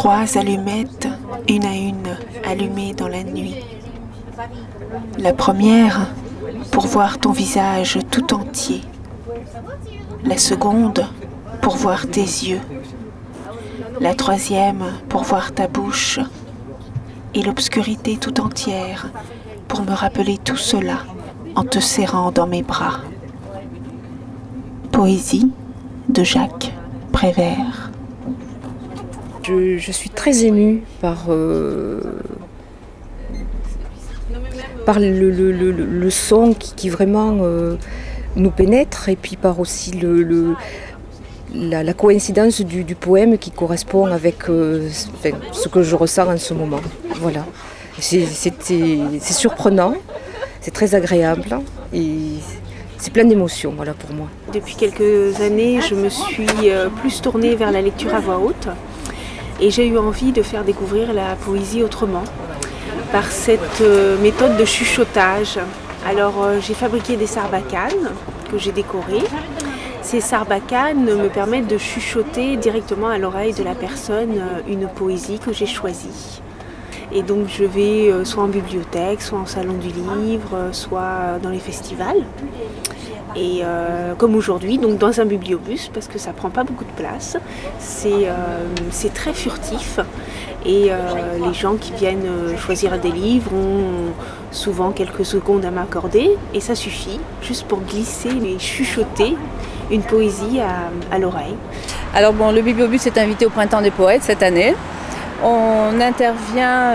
3 allumettes, une à une, allumées dans la nuit. La première, pour voir ton visage tout entier. La seconde, pour voir tes yeux. La troisième, pour voir ta bouche. Et l'obscurité tout entière, pour me rappeler tout cela en te serrant dans mes bras. Poésie de Jacques Prévert. Je suis très émue par le son qui vraiment nous pénètre, et puis par aussi la coïncidence du poème qui correspond avec ce que je ressens en ce moment. Voilà. C'est surprenant, c'est très agréable et c'est plein d'émotions, voilà, pour moi. Depuis quelques années, je me suis plus tournée vers la lecture à voix haute et j'ai eu envie de faire découvrir la poésie autrement par cette méthode de chuchotage. Alors j'ai fabriqué des sarbacanes que j'ai décorées. Ces sarbacanes me permettent de chuchoter directement à l'oreille de la personne une poésie que j'ai choisie. Et donc je vais soit en bibliothèque, soit en salon du livre, soit dans les festivals. Et comme aujourd'hui, donc dans un bibliobus, parce que ça prend pas beaucoup de place, c'est très furtif. Et les gens qui viennent choisir des livres ont souvent quelques secondes à m'accorder, et ça suffit, juste pour glisser et chuchoter une poésie à l'oreille. Alors bon, le bibliobus est invité au Printemps des Poètes cette année. On intervient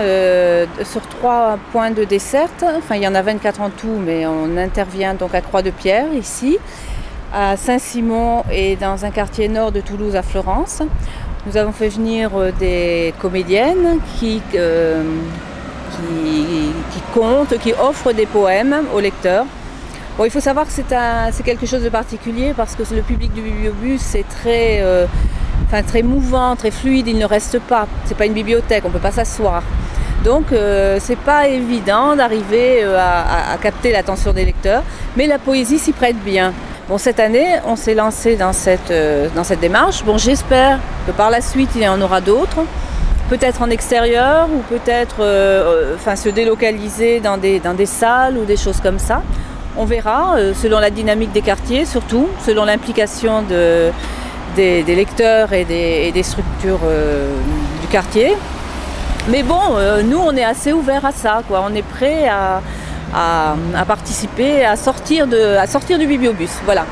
sur 3 points de desserte, enfin il y en a 24 en tout, mais on intervient donc à Croix-de-Pierre ici, à Saint-Simon et dans un quartier nord de Toulouse à Florence. Nous avons fait venir des comédiennes qui content, qui offrent des poèmes aux lecteurs. Bon, il faut savoir que c'est quelque chose de particulier parce que le public du bibliobus est très mouvant, très fluide, il ne reste pas. C'est pas une bibliothèque, on ne peut pas s'asseoir. Donc c'est pas évident d'arriver à capter l'attention des lecteurs, mais la poésie s'y prête bien. Bon, cette année, on s'est lancé dans cette démarche. Bon, j'espère que par la suite, il y en aura d'autres, peut-être en extérieur ou peut-être se délocaliser dans des salles ou des choses comme ça. On verra, selon la dynamique des quartiers surtout, selon l'implication des lecteurs et des structures du quartier. Mais bon, nous on est assez ouverts à ça, quoi. On est prêts à participer, à sortir du bibliobus. Voilà.